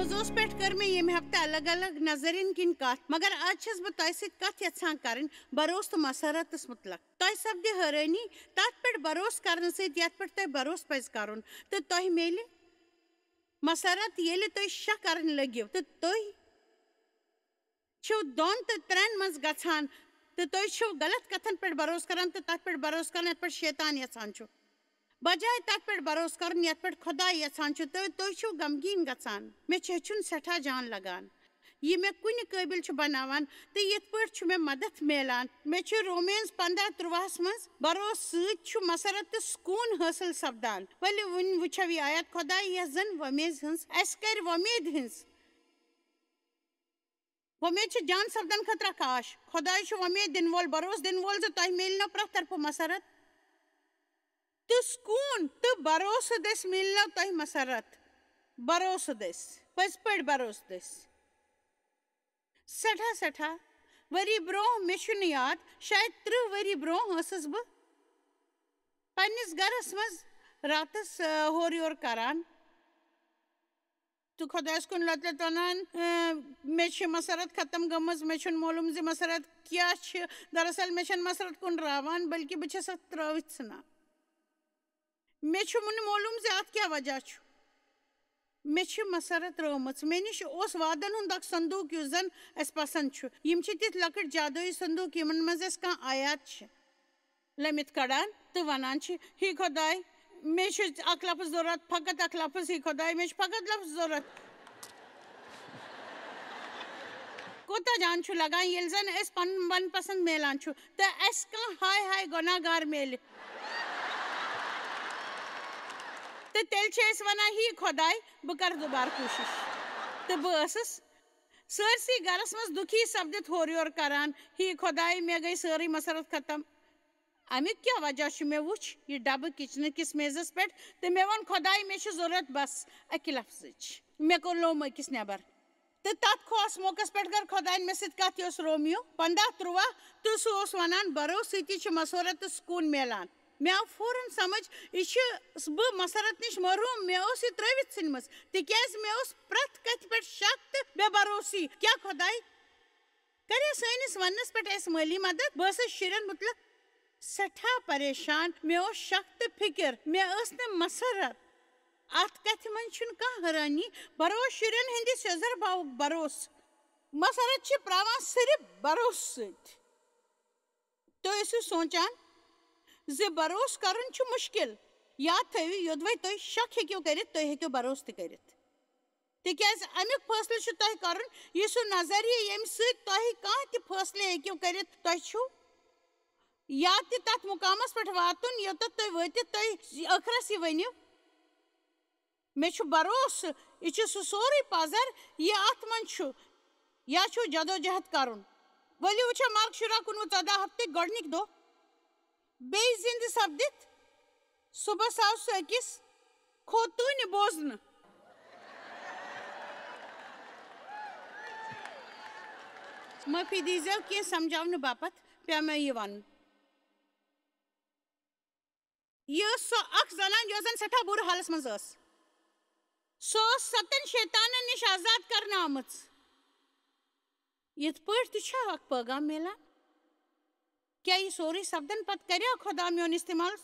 موضوع پٮ۪ٹھ کٔر مےٚ ییٚمہِ ہفتہٕ الگ الگ نظرین کِنۍ کتھ مگر آز چھَس بہٕ تۄہہِ سۭتۍ کتھ یژھان کَرٕنۍ بروس تہٕ مسرتس مُتلق تۄہہِ سپدِ حٲرٲنی تتھ پٮ۪ٹھ بروس کرنہٕ سۭتۍ یتھ پٮ۪ٹھ تۄہہِ بروس پزِ کرُن تہٕ تۄہہِ میلہِ مسرت ییٚلہِ تُہۍ شک کرن لٔگِو تہٕ تُہۍ چھِو دۄن تہٕ ترٛٮ۪ن منٛز گژھان تہٕ تُہۍ چھِو غلط کتھن پٮ۪ٹھ بروس کران تہٕ تتھ پٮ۪ٹھ بروس کران یتھ پٮ۪ٹھ شیطان یژھان چھُ بجاے تتھ پٮ۪ٹھ بروس کرُن یتھ پٮ۪ٹھ خۄدا یژھان چھُ تہٕ تُہۍ چھِو غمگیٖن گژھان مےٚ چھُ ہیٚچھُن سٮ۪ٹھاہ جان لگان یہ مےٚ کُنہِ قٲبِل چھُ بناوان تہٕ یِتھ پٲٹھۍ چھُ مےٚ مدد میلان مےٚ چھُ رومینز 15:13 منٛز بروس سۭتۍ چھُ مسرت تہٕ سکوٗن حٲصِل سپدان ؤلِو وۄنۍ وٕچھو یہِ آیت خۄدا یۄس زن وۄمیز ہٕنٛز اسہِ کرِ وۄمید ہٕنٛز وۄمید چھِ جان سپدن خٲطرٕ اکھ آش خۄداے چھُ وۄمید دِنہٕ وول بروس دِنہٕ وول زِ تۄہہِ میلنو پرٛٮ۪تھ طرفہٕ مسرت تہٕ سکوٗن تہٕ بروسہٕ دٔسۍ میلنو تۄہہِ مسرت بروسہٕ دٔسۍ پٔزۍ پٲٹھۍ بروسہٕ دٔسۍ سٮ۪ٹھاہ سٮ۪ٹھاہ ؤری برونٛہہ مےٚ چھُنہٕ یاد شاید 30 ؤری برونٛہہ ٲسٕس بہٕ پننِس گرس منٛز راتس ہورٕ یورٕ کران تہٕ خۄدایس کُن لۄت لۄت ونان مےٚ چھِ مسرت ختم گٔمٕژ مےٚ چھُنہٕ معلوٗم زِ مسرت کیٛاہ چھِ دراصل مےٚ چھنہٕ مسرت کُن راوان بلکہِ بہٕ چھس اتھ ترٲوِتھ ژھٕنان مےٚ چھُنہٕ معلوٗم زِ اتھ کیٛاہ وجہ چھُ مےٚ چھِ مسرت رٲومٕژ مےٚ نِش اوس وادن ہُنٛد اکھ صندوٗق یُس زن اسہِ پسنٛد چھُ یِم چھِ تِتھۍ لۄکٕٹۍ جادویی صندوٗق یِمن منٛز اسہِ کانٛہہ آیات چھِ لٔمِتھ کڑان تہٕ ونان چھِ ہے خۄداے مےٚ چھُ اکھ لفظ ضروٗرت فقط اکھ لفظ ہے خۄداے مےٚ چھُ فقط لفظ ضروٗرت کوٗتاہ جان چھُ لگان ییٚلہِ زن أسۍ پنُن من پسنٛد میلان چھُ تہٕ اسہِ کانٛہہ ہاے ہاے گۄناہ گار میلہِ تہٕ تیٚلہِ چھِ أسۍ ونان ہے خۄداے بہٕ کرٕ دُبارٕ کوٗشش تہٕ بہٕ ٲسٕس سٲرسٕے گرس منٛز دُکھی سپدِتھ ہورٕ یورٕ کران ہے خۄداے مےٚ گٔے سٲرٕے مسرت ختم امیُک کیٛاہ وجہ چھُ مےٚ وُچھ یہِ ڈبہٕ کچنہٕ کِس میزس پٮ۪ٹھ تہٕ مےٚ ووٚن خۄداے مےٚ چھِ ضروٗرت بس اکہِ لفظٕچ مےٚ کوٚر لوٚم أکِس نیبر تہٕ تتھ خاص موقعس پٮ۪ٹھ کٔر خۄداین مےٚ سۭتۍ کتھ یہِ اوس رومیو 15:13 تہٕ سُہ اوس ونان بروس سۭتی چھُ مسرت تہٕ سکوٗن میلان مےٚ آو فوراً سمجھ یہِ چھُ بہٕ مسرت نِش محروٗم مےٚ ٲس یہِ ترٲوِتھ ژھٕنمٕژ تِکیازِ مےٚ اوس پرٛٮ۪تھ کتھِ پٮ۪ٹھ شک تہٕ بے بروسی کیٛاہ خۄداے کرے سٲنِس وننس پٮ۪ٹھ اسہِ مٲلی مدد بہٕ ٲسٕس شُرٮ۪ن مُتعلق سٮ۪ٹھاہ پریشان مےٚ اوس شک تہٕ فِکر مےٚ ٲس نہٕ مسرت اتھ کتھِ منٛز چھُنہٕ کانٛہہ حٲرانی بروس شُرٮ۪ن ہٕنٛدِس یۄزر باوُک بروس مسرت چھِ پراوان صرف بروسہٕ سۭتۍ تُہۍ ٲسِو سونٛچان زِ بروس کرُن چھُ مُشکِل یاد تھٲیِو یوٚدوے تُہۍ شک ہیٚکِو کٔرِتھ تُہۍ ہیٚکِو بروس تہِ کٔرِتھ تِکیازِ امیُک فٲصلہٕ چھُ تۄہہِ کرُن یہِ سُہ نظریہِ ییٚمہِ سۭتۍ تۄہہِ کانٛہہ تہِ فٲصلہٕ ہیٚکِو کٔرِتھ تۄہہِ چھُو یا تہِ تتھ مُقامس پٮ۪ٹھ واتُن یوٚتتھ تُہۍ وٲتِتھ تُہۍ ٲخرس یہِ ؤنِو مےٚ چھُ بروسہٕ یہِ چھُ سُہ سورُے پزر یہِ اتھ منٛز چھُ یا چھُو جدوجہد کرُن ؤلِو وٕچھو مارک 16:14 ہفتٕکۍ گۄڈنِکۍ دۄہ بیٚیہِ زِندٕ سپدِتھ صُبحس آو سُہ أکِس خوتوٗنہِ بوزنہٕ معٲفی دیٖزیو کینٛہہ سمجاونہٕ باپتھ پیٚو مےٚ یہِ ونُن یہِ ٲس سۄ اکھ زنان یۄس زن سٮ۪ٹھاہ بُرٕ حالس منٛز ٲس سۄ ٲس 7 شیطانن نِش آزاد کرنہٕ آمٕژ یِتھ پٲٹھۍ تہِ چھا اکھ پٲغام میلان کیٛاہ یہِ سورُے سپدن پتہٕ کریا خۄدا میون استعمال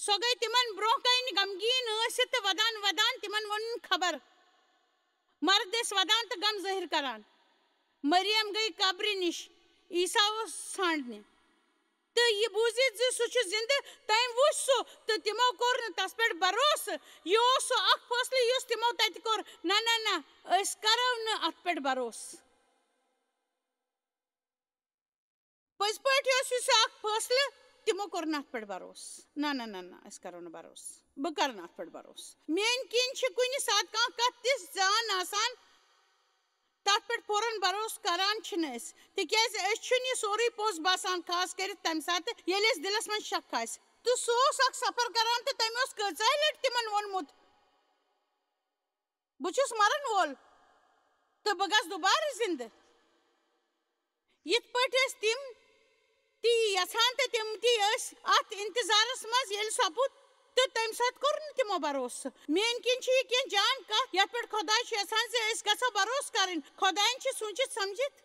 سۄ گٔے تِمن برونٛہہ کنہِ غمگیٖن ٲسِتھ تہٕ ودان ودان تِمن ووٚنُن خبر مرد ٲسۍ ودان تہٕ غم ظٲہِر کران مریم گٔے قبرِ نِش عیٖسا اوس ژھانٛڈنہِ تہٕ یہِ بوٗزِتھ زِ سُہ چھُ زِندٕ تٔمۍ وُچھ سُہ تہٕ تِمو کوٚر نہٕ تس پٮ۪ٹھ بروسہٕ یہِ اوس سُہ اکھ فٲصلہٕ یُس تِمو تتہِ کوٚر نہ نہ نہ أسۍ کرو نہٕ اتھ پٮ۪ٹھ بروسہٕ پٔزۍ پٲٹھۍ اوس یہِ سُہ اکھ فٲصلہٕ تِمو کوٚر نہٕ اتھ پٮ۪ٹھ بروسہٕ نہ نہ نہ نہ أسۍ کرو نہٕ بروسہٕ بہٕ کرٕ نہٕ اتھ پٮ۪ٹھ بروسہٕ میٲنۍ کِنۍ چھِ کُنہِ ساتہٕ کانٛہہ کتھ تِژھ زان آسان تتھ پٮ۪ٹھ فوراً بروسہٕ کران چھِنہٕ أسۍ تِکیازِ أسۍ چھُنہٕ یہِ سورُے پوٚز باسان خاص کٔرِتھ تمہِ ساتہٕ ییٚلہِ أسۍ دِلس منٛز شک آسہِ تہٕ سُہ اوس اکھ سفر کران تہٕ تٔمۍ اوس کۭژاہ لٹہِ تِمن ووٚنمُت بہٕ چھُس مرن وول تہٕ بہٕ گژھٕ دُبارٕ زِندٕ یِتھ پٲٹھۍ ٲسۍ تِم تی یژھان تہٕ تِم تی ٲسۍ اتھ انتظارس منٛز ییٚلہِ سپُد تو تم سات کور تمو بھروسہ مین کن کی جان کت یت پہ خدا یژھان گھو بھروسہ کریں خدائن سوچت سمجھت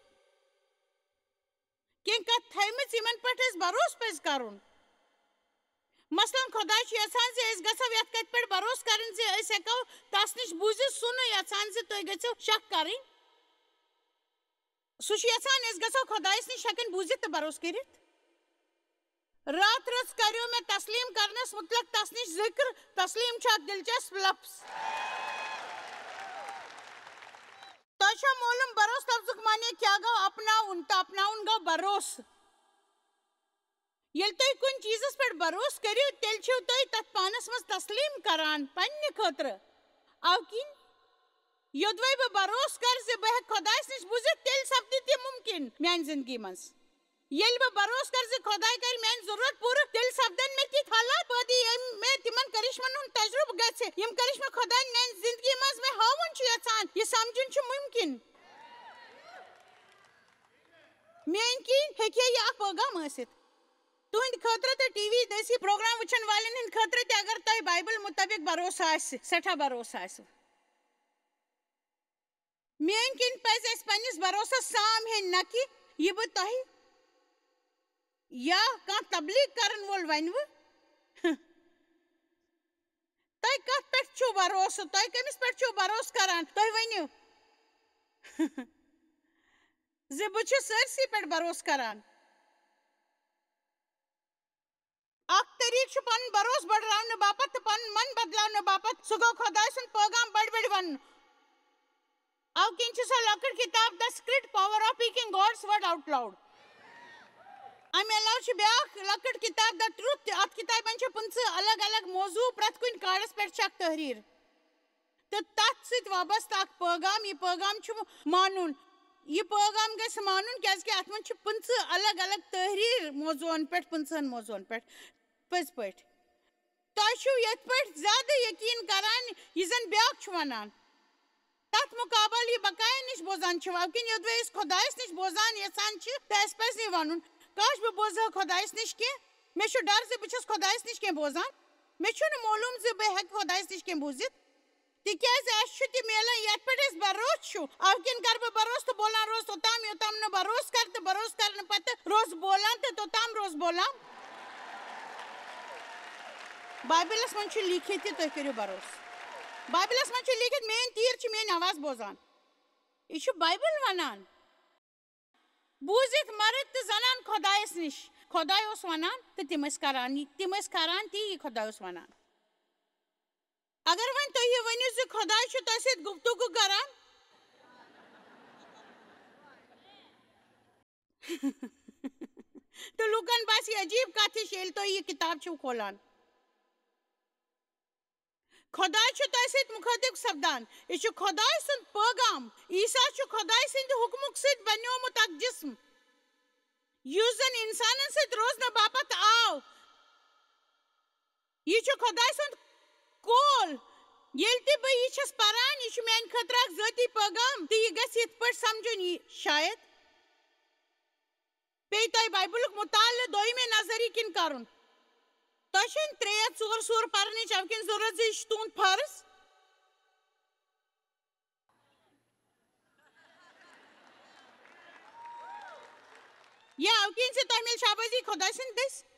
کی کت تھمت ان پہ بھروسہ پز کرن مثلاً خدا یژھان گھو یت کت پہ بھروسہ کریں ہیکو تس نش بوزت سہ یژھان تھی گھو شک کریں سہ یژھان گھو خدائس نش ہیکن بوزت تو بھروسہ کرت رات رس کریو میں تسلیم کرنس متعلق تس نش ذکر تسلیم اخ دلچسپ لفظ تہ معلوم بھروسہ لفظ معنی کیا گو اپناؤن تو اپناؤن گو بھروسہ یل تھی کن چیزس پہ بھروسہ کرو تیل چھو تھی تت پانس مز تسلیم کران پنہ خاطر او کن یودوے بہ بھروسہ کر بہ خدائس نش بوزت تیل سپد تہ ممکن میان زندگی مز یل بہ بھروسہ کر خدا کر میان ضرورت پورہ تیل سپدن میں تیت حالات پٲدٕ میں تمن کرشمن ہند تجربہ گژھِ یم کرشمہ خدا میان زندگی مز میں ہاون چھ یژھان یہ سمجھن ممکن میان کن ہیکہ یہ اخ پیغام ٲسِتھ تہند خاطر تو ٹی وی دیسی پروگرام وچھن والن ہند خاطر تہ اگر تہ بائبل مطابق بھروسہ آسہِ سٹھا بھروسہ آسہِ میان کن پز اس پنس بھروسس سام ہین نہ کہ یہ بہ تہ یا کان تبلیغ کرن وول ونو تہ کت پہ چھو بھروسہ تہ کمس پہ چھو بھروسہ کران تہ ونو بہ چھس سرسی پہ بھروسہ کران اخ طریقہ چھ پن بھروسہ بڑھراؤن باپت تو پن من بدلاؤن باپت سہ گو خدائے سند پیغام بڑ بڑ ون او کن چھ سہ لۄکٕٹ کتاب the secret power of speaking God's word out loud امہ علاوہ چھ بیاکھ لۄکٕٹ کتاب د ٹروتھ ات کتابہ چھ 15 الگ الگ موضوع پرٛٮ۪تھ کُنہِ کارڈس پٮ۪ٹھ چھِ اکھ تحریر تہٕ تتھ سۭتۍ وابستہٕ اکھ پیغام یہ پیغام چھُ مانُن یہ پیغام گژھِ مانُن کیازکہِ اتھ منٛز چھِ 15 الگ الگ تحریر موضوعن پٮ۪ٹھ 15 موضوعن پٮ۪ٹھ پٔزۍ پٲٹھۍ تۄہہِ چھُو یتھ پٲٹھۍ زیادٕ یقیٖن کران یہِ زن بیاکھ چھُ ونان تتھ مقابل یہ بقایا نش بوزان چھ وکن یودوے اس خدائس نش بوزان یژھان چھ تہ اس پزِ ونن کاش بہ بوزہا خدائس نش کی مے چھ ڈر ز بہ چھس خدائس نش کی بوزان مے چھ معلوم ز بہ ہیک خدائس نش کی بوزت تکیاز اس چھ تہ میلان یتھ پٮ۪ٹھ اس بھروسہ چھ او کن کر بہ بھروسہ تو بولان روز توتام یوتام نہ بھروسہ کر تو بھروسہ کرنے پتہ روز بولان تو توتام روز بولان بائبلس من چھ لکھت تہ تُہۍ کٔرِو بھروسہ بائبلس من چھ لکھت مین تیر چھ میٲنۍ آواز بوزان یہ چھ بائبل ونان بوزت مرد تو زنان خدائس نش خدائے اوس ونان تو تم کران تی یہ خدا اوس ونان اگر ون تُہۍ یہ ؤنِو ز خداے چھ تۄہہِ سۭتۍ گفتگو کران تو لوکن باسہِ یہِ عجیب کتھ ہِش ییٚلہِ تُہۍ یہ کتاب چھِو کھولان خداے چھ تۄہہِ سۭتۍ مخاطب سپدان یہ چھ خداے سُنٛد پیغام عیسیٰ چھ خداے سٕنٛدِ حکمُک سۭتۍ بنیومُت اکھ جسم یُس زن انسانن سۭتۍ روزنہٕ باپت آو یہ چھ خداے سُنٛد کول ییٚلہِ تہِ بہٕ یہ چھس پران یہ چھ میانہِ خٲطرٕ اکھ ذٲتی پیغام تہٕ یہ گژھِ یِتھ پٲٹھۍ سمجھُن یہِ شاید بیٚیہِ تۄہہِ بایبلُک مطالعہٕ دوٚیمہِ نظری کِنۍ کرُن تۄہہِ چھُنہٕ 3 یا 4 سور پرنٕچ اوکِن ضروٗرت زِ یہِ چھُ تُہُنٛد فرض یا اوکِن زِ تۄہہِ میلہِ شابٲشی خۄداے سٕنٛدِ دٔسۍ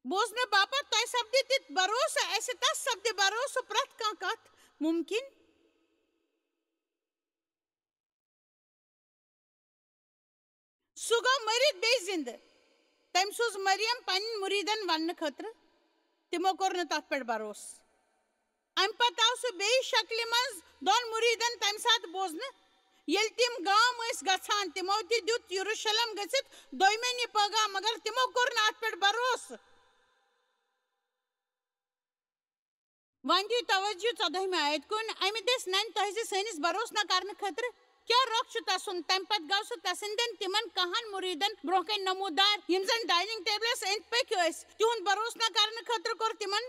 بوزنہٕ باپت تۄہہِ سپدِ تہِ بھروسہٕ اسہِ تس سپدِ بھروسہٕ پرٛٮ۪تھ کانٛہہ کتھ مُمکِن سُہ گوٚو مٔرِتھ بیٚیہِ زِندٕ تٔمۍ سوٗز مریم پننٮ۪ن مُریٖدن وننہٕ خٲطرٕ تِمو کوٚر نہٕ تتھ پٮ۪ٹھ بھروسہٕ امہِ پتہٕ آو سُہ بیٚیہِ شکلہِ منٛز 2 مُریٖدن تمہِ ساتہٕ بوزنہٕ ییٚلہِ تِم گام ٲسۍ گژھان تِمو تہِ دیُت یروشلم گٔژھِتھ دوٚیمٮ۪ن یہِ پیغام مگر تِمو کوٚر نہٕ اتھ پٮ۪ٹھ بھروسہٕ وۄنۍ دِیِو توجہ 14مہِ آیت کُن امہِ دٔسۍ ننہِ تۄہہِ زِ سٲنِس بھروسہٕ نہ کرنہٕ خٲطرٕ کیٛاہ رۄخ چھُ تسُنٛد تمہِ پتہٕ گوٚو سُہ تسٕنٛدٮ۪ن تِمن کہن مُریٖدن برونٛہہ کنہِ نموٗدار یِم زن ڈایننگ ٹیبلس أنٛدۍ پٔکۍ ٲسۍ تِہُنٛد بھروسہٕ نہ کرنہٕ خٲطرٕ کوٚر تِمن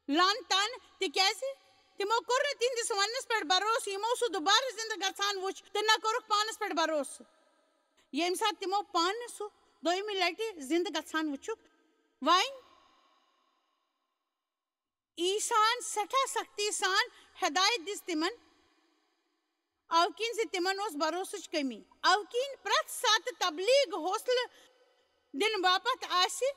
لان تان تِکیازِ تِمو کوٚر نہٕ تِہنٛدِس وننس پٮ۪ٹھ بھروسہٕ یِمو سُہ دُبارٕ زِندٕ گژھان وُچھ تہٕ نہ کوٚرُکھ پانس پٮ۪ٹھ بھروسہٕ ییٚمہِ ساتہٕ تِمو پانہٕ سُہ دوٚیمہِ لٹہِ زِندٕ گژھان وُچھُکھ وۄنۍ عیسان سٹھا سختی سان ہدایت دس تمن اوکین سے تمن اس بھروسچ کمی اوکین پرت سات تبلیغ حوصلہ دن باپت آسی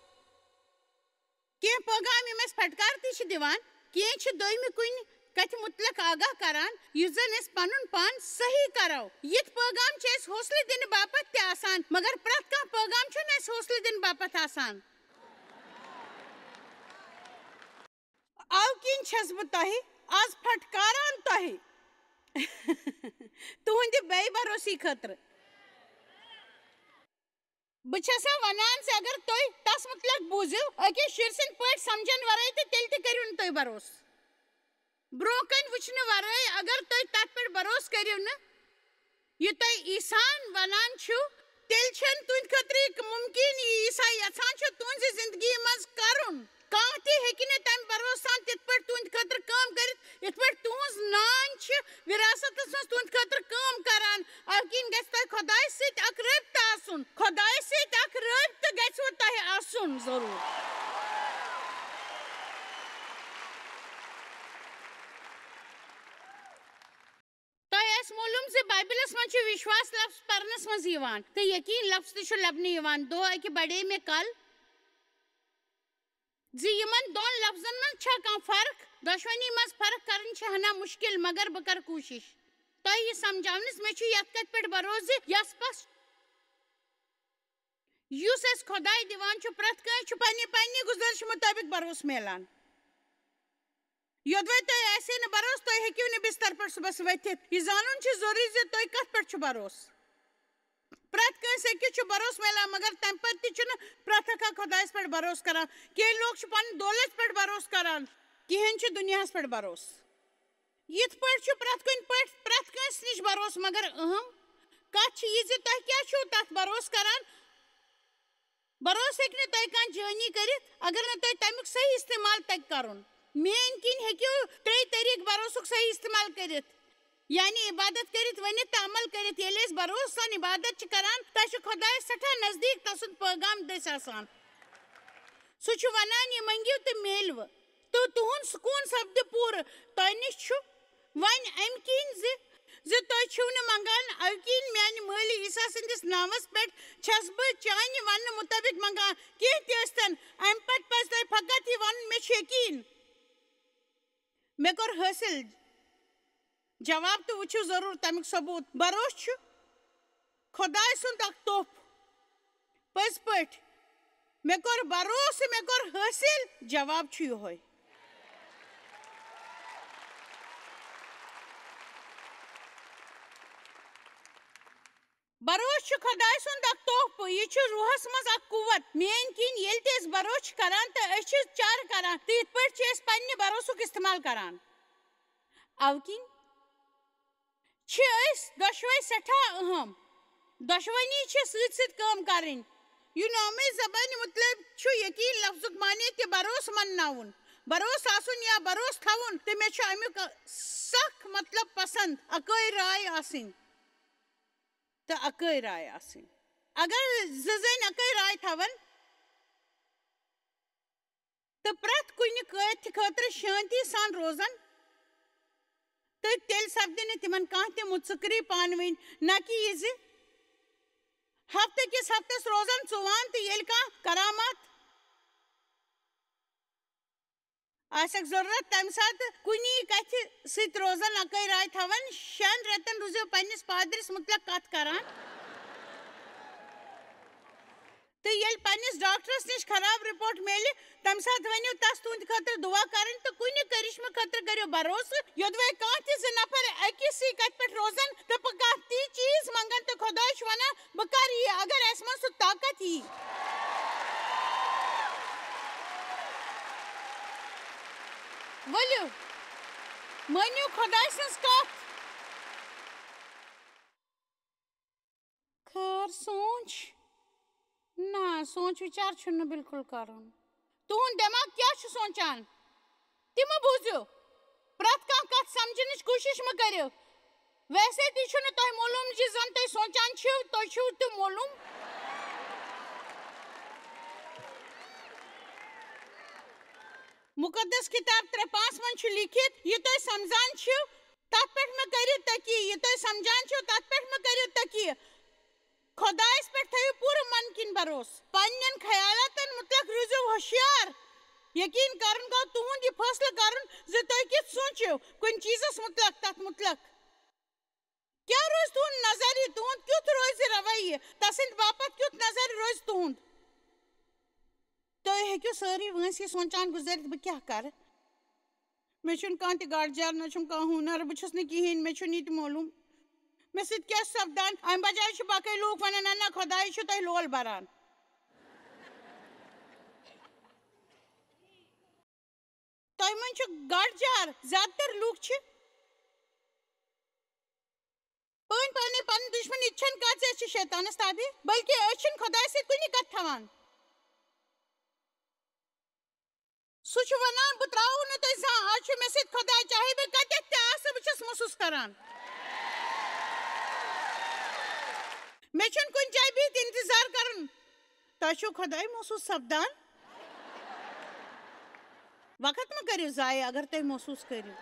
کی پیغام یم اس پھٹکار تی دیوان کی دویمہ کن کت متعلق آگاہ کران یس زن اس پنن پان صحیح کرو یت پیغام چھ اس حوصلہ دن باپت تی آسان مگر پرت کان پیغام چھن اس حوصلہ دن باپت آسان اوکین چھس بہ تہ آز پھٹکاران تہ تہند بے بھروسی خاطر بچھسا ونان سے اگر تھی تس متعلق بوزو اکس شر سند پہ سمجھن ورائے تو تیل تہ کرو تھی بھروس برو کن وچھنے ورائے اگر تھی تت پہ بھروس کرو نا یہ تھی عیسان ونان چھو تیل چھن تہند خاطر ممکن یہ عیسا یژھان چھ تہذ زندگی مز کرن کان تہ ہیکہ نہ تمہ بھروسان تت پہ تہند خاطر کام کرت یت پہ تہذ نان وراثت مز تہند خاطر کام کران اوکین گژھِ تۄہہِ خۄداے سۭتۍ اکھ رٲبطہٕ آسُن خۄداے سۭتۍ اکھ رٲبطہٕ گژھوٕ تۄہہِ آسُن ضروٗر تۄہہِ آسہِ معلوٗم زِ بایبلس منٛز چھُ وشواس لفظ پرنس منٛز یِوان تہٕ یقیٖن لفظ تہِ چھُ لبنہٕ یِوان دۄہ اکہِ بڑے مےٚ کل زِ یِمن دۄن لفظن منٛز چھا کانٛہہ فرق دۄشوٕنی منٛز فرق کرٕنۍ چھِ ہنا مُشکل مگر بہٕ کرٕ کوٗشش تۄہہِ یہِ سمجھاونس مےٚ چھُ یتھ کتھِ پٮ۪ٹھ بھروسہٕ زِ یس پس یُس اسہِ خۄداے دِوان چھُ پرٛٮ۪تھ کٲنٛسہِ چھُ پننہِ گُزٲرِش مُطٲبق بھروسہٕ میلان یوٚدوے تۄہہِ آسہِ نہٕ بھروسہٕ تُہۍ ہیٚکِو نہٕ بستر پٮ۪ٹھ صُبحس ؤتھِتھ یہِ زانُن چھُ ضروٗری زِ تُہۍ کتھ پٮ۪ٹھ چھُ بھروسہٕ پرٛٮ۪تھ کٲنٛسہِ أکِس چھُ بھروسہٕ میلان مگر تمہِ پتہٕ تہِ چھُنہٕ پرٛٮ۪تھ اکھ خۄدایس پٮ۪ٹھ بھروسہٕ کران کینٛہہ لوٗکھ چھِ پنٕنۍ دولت پٮ۪ٹھ بھروسہٕ کران کینٛہہ چھِ دُنیاہس پٮ۪ٹھ بھروسہٕ یِتھ پٲٹھۍ چھُ پرٛٮ۪تھ کُنہِ پٲٹھۍ پرٛٮ۪تھ کٲنٛسہِ نِش بھروسہٕ مگر اہم کتھ چھِ یہِ زِ تۄہہِ کیٛاہ چھُو تتھ بھروسہٕ کران بھروسہٕ ہیٚکہِ نہٕ تۄہہِ کانٛہہ جٲنی کٔرِتھ اگر نہٕ تۄہہِ تمیُک صحیح استعمال تگہِ کرُن میٲنۍ کِنۍ ہیٚکِو ترٛیٚیہِ طریٖقہٕ بھروسُک صحیح استعمال کٔرِتھ یعنی عبادت کٔرِتھ ؤنِتھ تہٕ عمل کٔرِتھ ییٚلہِ أسۍ بھروسہٕ سان عبادت چھِ کران تۄہہِ چھُ خۄدایس سٮ۪ٹھاہ نزدیٖک تسُنٛد پیغام دٔسۍ آسان سُہ چھُ ونان یہِ منٛگِو تہٕ میلوٕ تہٕ تُہُنٛد سکوٗن سپدِ پوٗرٕ تۄہہِ نِش چھُ وۄنۍ امہِ کِنۍ زِ تُہۍ چھِو نہٕ منگان اوکین میانہِ مٲلی عیسا سٕنٛدِس ناوس پٮ۪ٹھ چھس بہٕ چانہِ وننہٕ مُطٲبق منگان کینٛہہ تہِ ٲسۍتن امہِ پتہٕ پزِ تۄہہِ فقط یہِ ونُن مےٚ چھُ یقیٖن مےٚ کوٚر حٲصِل جواب تہٕ وٕچھِو ضروٗر تمیُک ثبوٗت بھروسہٕ چھُ خۄداے سُنٛد اکھ تحفہٕ پٔزۍ پٲٹھۍ مےٚ کوٚر بھروسہٕ مےٚ کوٚر حٲصِل جواب چھُ یِہوے بھروسہٕ چھُ خۄداے سُنٛد اکھ تحفہٕ یہِ چھُ روحس منٛز اکھ قوت میٲنۍ کِنۍ ییٚلہِ تہِ أسۍ بھروسہٕ چھِ کران تہٕ أسۍ چھِ چارٕ کران تہٕ یِتھ پٲٹھۍ چھِ أسۍ پننہِ بھروسُک استعمال کران اَوٕ کِنۍ چھِ أسۍ دۄشوے سٮ۪ٹھاہ اہم دۄشوٕنی چھِ سۭتۍ سۭتۍ کٲم کرٕنۍ یونٲنی زبانہِ مُتعلق چھُ یقیٖن لفظُک معنے تہِ بھروسہٕ منناوُن بھروسہٕ آسُن یا بھروسہٕ تھاوُن تہٕ مےٚ چھُ امیُک سخ مطلب پسنٛد اکٲے راے آسٕنۍ تہٕ اکٲے راے آسٕنۍ اگر زٕ زٔنۍ اکٲے راے تھاون تہٕ پرٛٮ۪تھ کُنہِ کٲتھِ خٲطرٕ شانتی سان روزن تہٕ تیٚلہِ سپدِ نہٕ تِمن کانٛہہ تہِ مُژکری پانہٕ ؤنۍ نہ کہِ یہِ زِ ہفتہٕ کِس ہفتس روزن ژُوان تہٕ ییٚلہِ کانٛہہ کرامات آسٮ۪کھ ضروٗرت تمہِ ساتہٕ کُنی کتھِ سۭتۍ روزن اکٲے راے تھاون 6 رٮ۪تن روٗزِو پننِس پادرِس مُتعلق کتھ کران تہٕ ییٚلہِ پننِس ڈاکٹرس نِش خراب رِپورٹ میلہِ تمہِ ساتہٕ ؤنِو تس تُہنٛدِ خٲطرٕ دُعا کرٕنۍ تہٕ کُنہِ کرشمہٕ خٲطرٕ کٔرِو بھروسہٕ یوٚدوے کانٛہہ تہِ 2 نفر أکِسٕے کتھِ پٮ۪ٹھ روزن تہٕ کانٛہہ تی چیٖز منگن تہٕ خۄداے چھُ ونان بہٕ کرٕ یہِ اگر اسہِ منٛز سُہ طاقت یی ؤلِو مٲنِو خۄداے سٕنٛز کتھ خٲر سونٛچ نہ سونٛچ وِچار چھُنہٕ بِلکُل کرُن تُہُنٛد دٮ۪ماغ کیٛاہ چھُ سونٛچان تہِ مہٕ بوٗزِو پرٛٮ۪تھ کانٛہہ کتھ سمجھنٕچ کوٗشش مہٕ کٔرِو ویسے تہِ چھُنہٕ تۄہہِ معلوٗم زِ زن تُہۍ سونٛچان چھِو تۄہہِ چھُو تہِ معلوٗم مقدس کتاب 3:5 من لکھت یہ تو سمجھان تت پہ میں کرو تکی یہ تو سمجھان تت پہ میں کرو تکی خدائس پہ تھو پورا من کن بھروس پنن خیالاتن متعلق روزو ہوشیار یقین کرن گو تہد یہ فیصلہ کرن زِ تُہۍ کِتھ سوٗنٛچِو کُنہِ چیٖزس متعلق تتھ متعلق کیا روز تہد نظریہ تہد کیُتھ روزِ رویہ تسند باپت کیُتھ نظر روز تہد تُہۍ ہیٚکِو سٲری وٲنٛسہِ سونٛچان گُزٲرِتھ بہٕ کیٛاہ کَرٕ مےٚ چھُنہٕ کانٛہہ تہِ گاڈجار نہ چھُم کانٛہہ ہُنر بہٕ چھُس نہٕ کِہیٖنۍ مےٚ چھُنہٕ یہِ تہِ معلوٗم مےٚ سۭتۍ کیٛاہ چھُ سپدان اَمہِ بجایہِ چھِ باقٕے لوٗکھ وَنان نہ نہ خۄداے چھُ تۄہہِ لول بَران تۄہہِ منٛز چھُ گاڈجار زیادٕ تر لوٗکھ چھِ پٔنۍ پنٕنۍ پنٕنۍ دُشمن یہِ تہِ چھَنہٕ کَتھ زِ أسۍ چھِ شیطانس تابع بلکہِ أسۍ چھِنہٕ خۄداے سۭتۍ کُنی کتھ تھاوان سُہ چھُ وَنان بہٕ ترٛاوو نہٕ تۄہہِ زانٛہہ آز چھُ مےٚ سۭتۍ خۄداے چاہے بہٕ کتٮ۪تھ تہِ آسہٕ بہٕ چھَس محسوٗس کران مےٚ چھُنہٕ کُنہِ جایہِ بِہِتھ انتظار کرُن تۄہہِ چھُو خۄداے محسوٗس سپدان وقت مہ کٔرِو ضایع اگر تُہۍ محسوٗس کٔرِو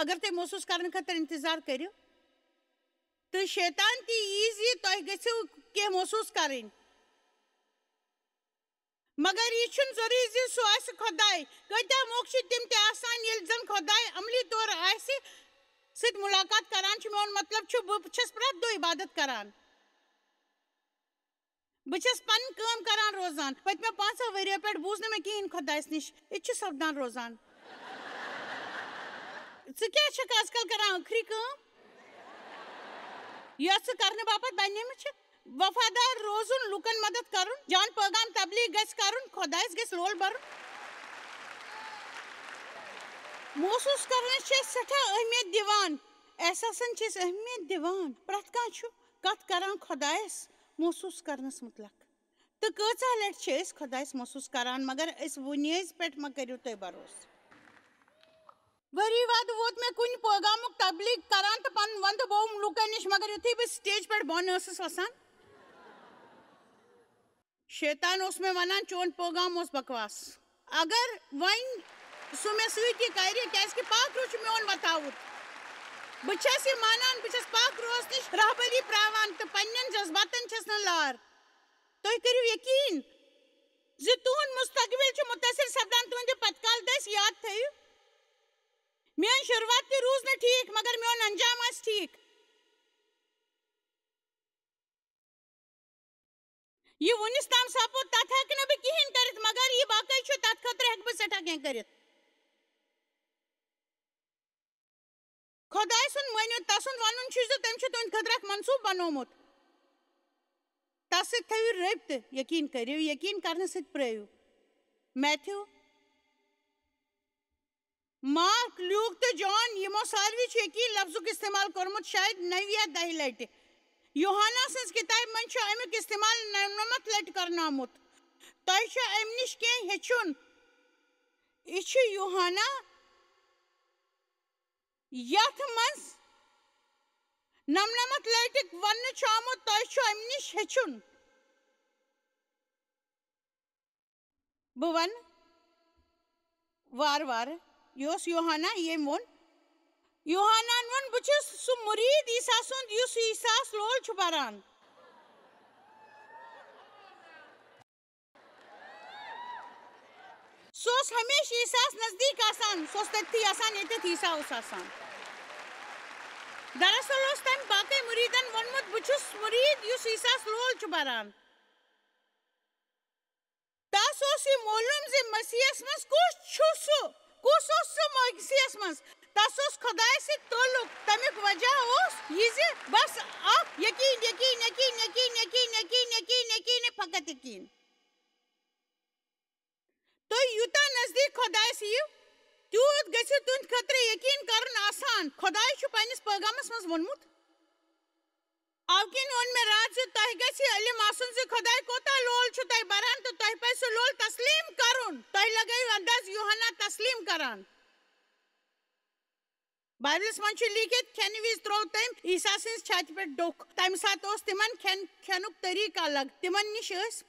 اگر تُہۍ محسوٗس کرنہٕ خٲطرٕ انتظار کٔرِو تہٕ شیطان تہِ یی زِ تۄہہِ گٔژھِو کینٛہہ محسوٗس کَرٕنۍ مگر یہ چھُنہٕ ضروٗری زِ سُہ آسہِ خۄداے کۭتیاہ موقعہٕ چھِ تِم تہِ آسان ییٚلہِ زن خۄداے عملی طور آسہِ سۭتۍ مُلاقات کران چھُ میون مطلب چھُ بہٕ چھَس پرٛٮ۪تھ دۄہ عبادت کران بہٕ چھَس پنٕنۍ کٲم کران روزان پٔتمیو 5 ؤرۍیو پٮ۪ٹھ بوٗز نہٕ مےٚ کِہیٖنۍ خۄدایس نِش یہِ تہِ چھُ سپدان روزان ژٕ کیٛاہ چھکھ آز کل کران ٲخری کٲم یۄس ژٕ کرنہٕ باپتھ بنیمٕژ چھکھ وفادار روزُن لُکن مدد کرُن جان پیغام تبلیغ گژھِ کرُن خۄدایس گژھِ لول برُن محسوٗس کرنس چھِ أسۍ سٮ۪ٹھاہ اہمیت دِوان احساسن چھِ أسۍ اہمیت دِوان پرٛٮ۪تھ کانٛہہ چھُ کتھ کران خۄدایس محسوٗس کرنس متعلق تہٕ کۭژاہ لٹہِ چھِ أسۍ خۄدایس محسوٗس کران مگر أسۍ وُنیز پٮ۪ٹھ مہ کٔرِو تُہۍ بروسہٕ ؤری وادٕ ووت مےٚ کُنہِ پٲغامُک تبلیغ کران تہٕ پنُن ونٛدٕ بووُم لوٗکن نِش مگر یُتھُے بہٕ سٹیج پٮ۪ٹھ بۄن ٲسٕس وسان شیطان اوس مےٚ ونان چون پٲغام اوس بکواس اگر وۄنۍ سُہ مےٚ سۭتۍ یہِ کرِ کیٛازِ کہِ پاک روح چھُ میون وتاوُت بہٕ چھَس یہِ مانان بہٕ چھَس پاک روحس نِش رہبری پرٛاوان تہٕ پننٮ۪ن جذباتن چھَس نہٕ لار تُہۍ کٔرِو یقیٖن زِ تُہُنٛد مستقبل چھُ مُتٲثر سپدان تُہنٛدِ پتہٕ کالہٕ دٔسۍ یاد تھٲیِو میٲنۍ شروعات تہِ روٗز نہٕ ٹھیٖک مگر میون انجام آسہِ ٹھیٖک یہ وُنِس تام سپُد تتھ ہٮ۪کہٕ نہٕ بہٕ کِہیٖنۍ کٔرِتھ مگر یہِ باقٕے چھُ تتھ خٲطرٕ ہٮ۪کہٕ بہٕ سٮ۪ٹھاہ کینٛہہ کٔرِتھ خۄداے سُنٛد مٲنِو تسُنٛد ونُن چھُ زِ تٔمۍ چھُ تُہنٛدِ خٲطرٕ اکھ منصوٗبہٕ بنوومُت تس سۭتۍ تھٲیِو رٲبطہٕ یقیٖن کٔرِو یقیٖن کرنہٕ سۭتۍ پرٛٲرِو میتھیوٗ مارک لیوٗک تہٕ جان یِمو ساروٕے چھُ یقیٖن لفظُک استعمال کوٚرمُت شاید 9 یا 10 لٹہِ یوحنا سٕنٛز کِتابہِ منٛز چھُ امیُک استعمال 99 لٹہِ کرنومُت تۄہہِ چھُ امہِ نِش کینٛہہ ہیٚچھُن یہِ چھُ یوحنا یتھ منٛز 99 لٹہِ وننہٕ چھُ آمُت تۄہہِ چھُ امہِ نِش ہیٚچھُن بہٕ ونہٕ وارٕ وارٕ یہِ اوس یوحنا ییٚمۍ ووٚن یوحاناہن ووٚن بہٕ چھُس سُہ مُریٖد عیٖسا سُنٛد یُس عیٖساہس لول چھُ بران سُہ اوس ہمیشہٕ عیٖساہس نزدیٖک آسان سُہ اوس تٔتھی آسان ییٚتٮ۪تھ عیٖسا اوس آسان دراصل اوس تٔمۍ باقٕے مُریٖدن ووٚنمُت بہٕ چھُس مُریٖد یُس عیٖساہس لول چھُ بران تس اوس یہِ معلوٗم زِ مسیحس منٛز کُس اوس سُہ مسیحس منٛز تس اوس خۄدایس سۭتۍ تعلُق تمیُک وجہ اوس یہِ زِ بس اکھ یقیٖن یقیٖن یقیٖن یقیٖن یقیٖن یقیٖن یقیٖن یقیٖن فقط یقیٖن تُہۍ یوٗتاہ نزدیٖک خۄدایس یِیِو تیوٗت گژھِ تُہنٛدِ خٲطرٕ یقیٖن کرُن آسان خۄداے چھُ پننِس پٲغامس منٛز ووٚنمُت اَوٕ کِنۍ ووٚن مےٚ راتھ زِ تۄہہِ گژھِ علم آسُن زِ خۄداے کوٗتاہ لول چھُ تۄہہِ بران تہٕ تۄہہِ پزِ سُہ لول تسلیٖم کرُن تۄہہِ لگٲیِو انداز یوحنا تسلیٖم کران بایبلس منٛز چھُ لیٖکھِتھ کھٮ۪نہٕ وِزِ تروو تٔمۍ عیٖسا سٕنٛزِ چھاتہِ پٮ۪ٹھ ڈوٚکھ تمہِ ساتہٕ اوس تِمن کھٮ۪نُک طریٖقہٕ الگ تِمن نِش ٲسۍ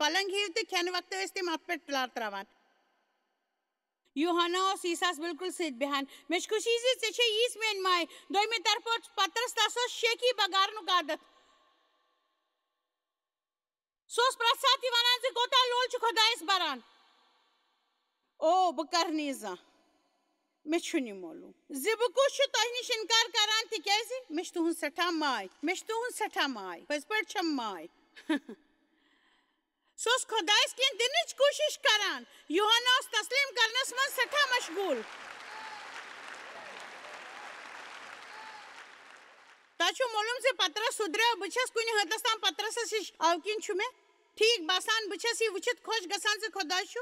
پلنگ ہیو تو کھین وقت تم ات پہ ٹلار تراوان یوہانا اور عیساس بالکل سیت بہان میں خوشی سے ژے یس مین مائے دویمہ طرف پترس تس شیکی بگارنک عادت سوس پرت سات ونان زِ کوتاہ لول چھ خدایس بران او بہ کر نی زاں مے چھُنہٕ معلوم زِ بہ کُس چھُ تۄہہِ نِش اِنکار کران تِکیازِ مےٚ چھِ تُہنٛز سٮ۪ٹھاہ ماے مےٚ چھِ تُہنٛز سٮ۪ٹھاہ ماے پٔزۍ پٲٹھۍ چھم ماے سُہ اوس خۄدایس کینٛہہ دِنٕچ کوٗشش کران یوہانا اوس تسلیٖم کرنس منٛز سٮ۪ٹھاہ مشغوٗل تۄہہِ چھُو معلوٗم زِ پترس سُدریو بہٕ چھس کُنہِ حدس تام پترسس ہِش اَوٕ کِنۍ چھُ مےٚ ٹھیٖک باسان بہٕ چھس یہِ وٕچھِتھ خۄش گژھان زِ خۄدا چھُ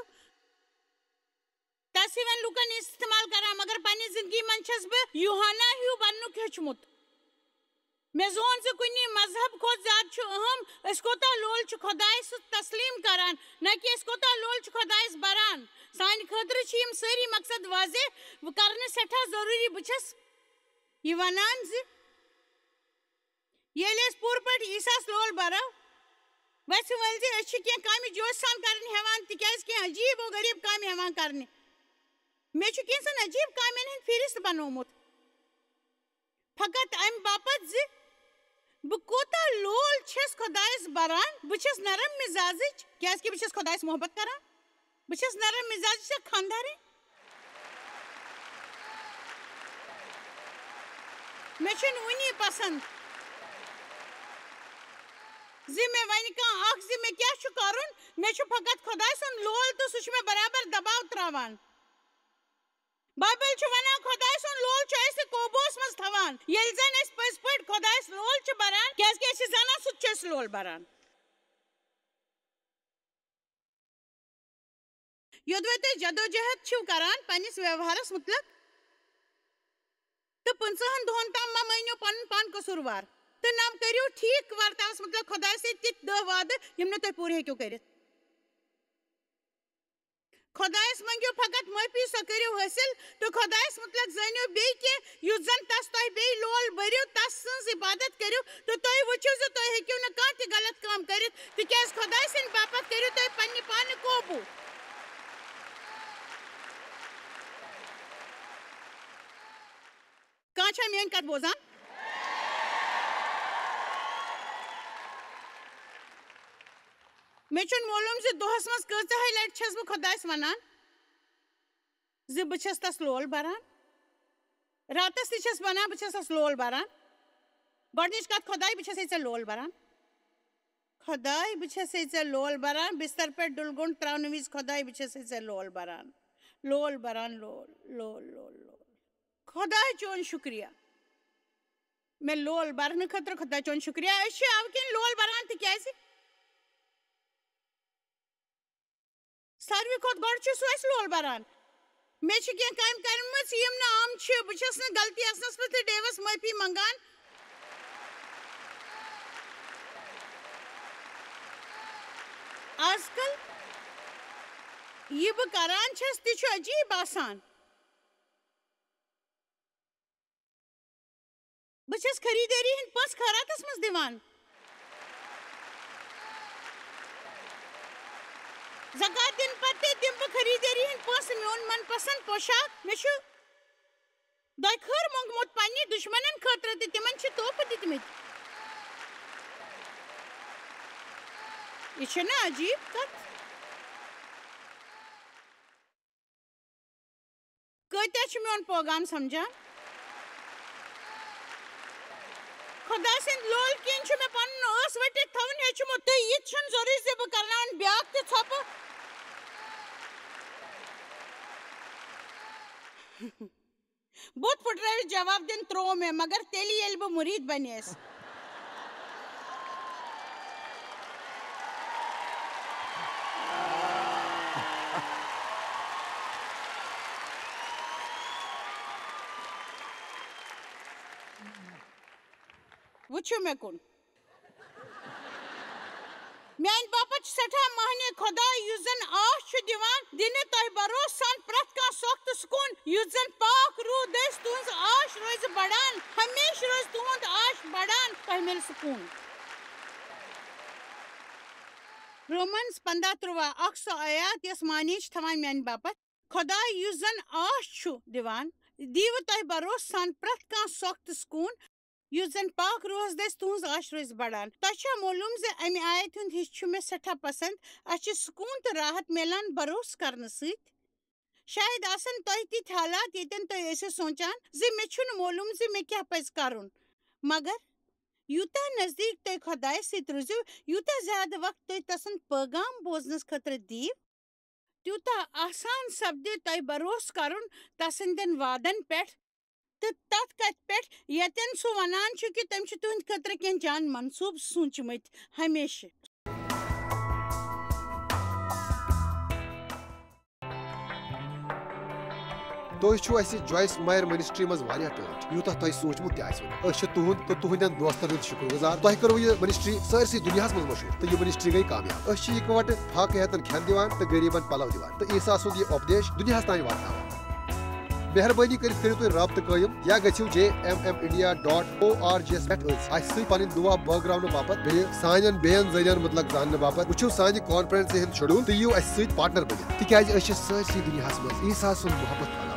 تس ہِوٮ۪ن لُکن استعمال کران مگر پننہِ زندگی منٛز چھس بہٕ یوہانا ہیوٗ بننُک ہیوٚچھمُت مےٚ زون زِ کُنہِ مذہب کھۄتہٕ زیادٕ چھُ أہم أسۍ کوتاہ لول چھِ خۄدایس تسلیٖم کران نہ کہِ أسۍ کوتاہ لول چھِ خۄدایس بران سانہِ خٲطرٕ چھِ یِم سٲری مقصد واضح کرنہٕ سٮ۪ٹھاہ ضروٗری بہٕ چھس یہِ ونان زِ ییٚلہِ أسۍ پوٗرٕ پٲٹھۍ عیٖساس لول برو ویسے ؤلۍ زِ أسۍ چھِ کینٛہہ کامہِ جوش سان کرٕنۍ ہٮ۪وان تِکیازِ کینٛہہ عجیٖب و غریٖب کامہِ ہٮ۪وان کرنہِ مےٚ چھُ کینٛژن عجیٖب کامٮ۪ن ہُنٛد فہرست بنوومُت فقط امہِ باپتھ زِ بہٕ کوتاہ لول چھس خۄدایس بران بہٕ چھس نرم مزاجٕچ کیازِ کہِ بہٕ چھس خۄدایس محبت کران بہٕ چھس نرم مزاجٕچ اکھ خانٛدارٕنۍ مےٚ چھُنہٕ وُنی پسنٛد زِ مےٚ ونہِ کانٛہہ اکھ زِ مےٚ کیٛاہ چھُ کرُن مےٚ چھُ فقط خۄداے سُنٛد لول تہٕ سُہ چھُ مےٚ برابر دباو تراوان بایبل چھُ ونان خۄداے سُنٛد لول چھُ اسہِ قوبوٗوس منٛز تھاوان ییٚلہِ زن أسۍ پٔزۍ پٲٹھۍ خۄدایس لول چھِ بران کیازِ کہِ أسۍ چھِ زانان سُہ تہِ چھُ اسہِ لول بران یوٚدوے تُہۍ جدوجہد چھِو کران پننِس ویوہارس مُتعلق تہٕ 50 دۄہن تام مہ مٲنِو پنُن پان قصوٗروار تہٕ نہ کٔرِو ٹھیٖک ورتاوس مُتعلق خۄداے سۭتۍ تِتھۍ 10 وعدٕ یِم نہٕ تُہۍ پوٗرٕ ہیٚکِو کٔرِتھ خۄدایس منٛگِو فقط معٲفی سۄ کٔرِو حٲصِل تہٕ خۄدایس مُتعلق زٲنِو بیٚیہِ کینٛہہ یُس زن تس تۄہہِ بیٚیہِ لول بٔرِو تس سٕنٛز عبادت کٔرِو تہٕ تُہۍ وٕچھِو زِ تُہۍ ہیٚکِو نہٕ کانٛہہ تہِ غلط کٲم کٔرِتھ تِکیازِ خۄداے سٕنٛدِ باپتھ کٔرِو تُہۍ پننہِ پانہٕ قوبوٗ کانٛہہ چھا میٲنۍ کتھ بوزان مےٚ چھُنہٕ معلوٗم زِ دۄہس منٛز کۭژاہے لٹہِ چھس بہٕ خۄدایس ونان زِ بہٕ چھس تس لول بران راتس تہِ چھس ونان بہٕ چھس تس لول بران گۄڈنِچ کتھ خۄداے بہٕ چھسے ژےٚ لول بران خۄداے بہٕ چھسے ژےٚ لول بران بستر پٮ۪ٹھ ڈُلگوٚنٛڈ تراونہٕ وِزِ خۄداے بہٕ چھسے ژےٚ لول بران لول بران لول لول لول لول خۄداے چون شُکریہ مےٚ لول برنہٕ خٲطرٕ خۄدا چون شُکریہ أسۍ چھِ اَوٕ کِنۍ لول بران تِکیازِ ساروٕے کھۄتہٕ گۄڈٕ چھُ سُہ اَسہِ لول بران مےٚ چھِ کینٛہہ کامہِ کرِمژٕ یِم نہٕ عام چھِ بہٕ چھس نہٕ غلطی آسنس پٮ۪ٹھ تہِ ڈیوس معٲفی منگان آز کل یہِ بہٕ کران چھس تہِ چھُ عجیٖب آسان بہٕ چھس خریٖدٲری ہٕنٛدۍ پونٛسہٕ خٲراتس منٛز دِوان زکات دِنہٕ پتہٕ تہِ دِمہٕ بہٕ خریٖدٲری ہٕنٛدۍ پونٛسہٕ میون من پسنٛد پوشاک مےٚ چھُ دۄیہِ خٲر موٚنگمُت پننہِ دُشمنن خٲطرٕ تہِ تِمن چھِ تحفہٕ دِتمٕتۍ یہِ چھُنہ عجیٖب کتھ کۭتیاہ چھِ میون پوغام سمجھان خۄدا سٕنٛدۍ لول کِنۍ چھُ مےٚ پنُن ٲس ؤٹِتھ تھاوُن ہیٚچھمُت تہٕ یہِ تہِ چھُنہٕ ضروٗری زِ بہٕ کرناوَن بیٛاکھ تہِ ژھۄپہٕ بُتھ پھٕٹرٲوِتھ جواب دِنہٕ تروو مےٚ مگر تیٚلہِ ییٚلہِ بہٕ مُریٖد بنییس وٕچھِو مےٚ کُن میانہِ باپتھ چھُ سٮ۪ٹھاہ مہنہِ خۄداے یُس زن آش چھُ دِوان دِنہٕ تۄہہِ بروسہٕ سان پرٛٮ۪تھ کانٛہہ سۄکھ تہٕ سکوٗن یُس زن پاک روح دٔسۍ تُہنٛز آش روزِ بڑان ہمیشہٕ روزِ تُہُنٛد آش بڑان تۄہہِ مِلہِ سکوٗن رومنز 15:13 اکھ سو آیات یس معنی تھوان میانہ باپت خدائے یس زن آش چھُ دِوان دیو تۄہہِ بروس سان پرٛٮ۪تھ کانٛہہ سۄکھ تہٕ سکوٗن یُس زن پاک روحس دٔسۍ تُہنٛز آش روزِ بڑان تۄہہِ چھا معلوٗم زِ امہِ آیت ہُنٛد حصہٕ چھُ مےٚ سٮ۪ٹھاہ پسنٛد اسہِ چھُ سکوٗن تہٕ راحت میلان بروس کرنہٕ سۭتۍ شاید آسن تۄہہِ تِتھۍ حالات ییٚتٮ۪ن تُہۍ ٲسِو سونٛچان زِ مےٚ چھُنہٕ معلوٗم زِ مےٚ کیٛاہ پزِ کرُن مگر یوٗتاہ نزدیٖک تُہۍ خۄدایس سۭتۍ روٗزِو یوٗتاہ زیادٕ وقت تُہۍ تسُنٛد پیغام بوزنس خٲطرٕ دِیِو تیوٗتاہ آسان سپدِ تۄہہِ بروس کرُن تسٕنٛدٮ۪ن وعدن پٮ۪ٹھ تہٕ تتھ کتھِ پٮ۪ٹھ ییٚتٮ۪ن سُہ ونان چھُ کہِ تٔمۍ چھِ تُہنٛدِ خٲطرٕ کینٛہہ جان منصوٗبہٕ سوٗنٛچمٕتۍ ہمیشہٕ تُہۍ چھِو اَسہِ جویس مایر منسٹری منٛز واریاہ ٹٲٹھۍ یوٗتاہ تۄہہِ سوٗنٛچمُت تہِ آسِوٕ أسۍ چھِ تُہُنٛد تہٕ تُہنٛدٮ۪ن دوستن ہُنٛد شُکر گُزار تۄہہِ کٔروٕ یہِ منسٹری سٲرسٕے دُنیاہس منٛز مشہوٗر تہٕ یہِ منسٹری گٔے کامیاب أسۍ چھِ اِکوٹہٕ فاقہٕ ہٮ۪تن کھٮ۪ن دِوان تہٕ غریٖبن پلو دِوان تہٕ عیٖسا سُنٛد یہِ اُپدیش دُنیاہس تانۍ واتناوان مہربٲنی کٔرِتھ کٔرِو تُہۍ رٲبطہٕ قٲیِم یا گٔژھِو JMMindia.org یس پٮ۪ٹھ اَسہِ سۭتۍ پنٕنۍ دُعا بٲگراونہٕ باپتھ بیٚیہِ سانٮ۪ن بیٚین ذٔریعن مُتعلق زاننہٕ باپتھ وٕچھِو سانہِ کانفرنسہِ ہُنٛد شیڈوٗل تہٕ یِیِو اَسہِ سۭتۍ پارٹنر بٔنِتھ تِکیازِ أسۍ چھِ سٲرسٕے دُنیاہس منٛز عیٖسا سُنٛد محبت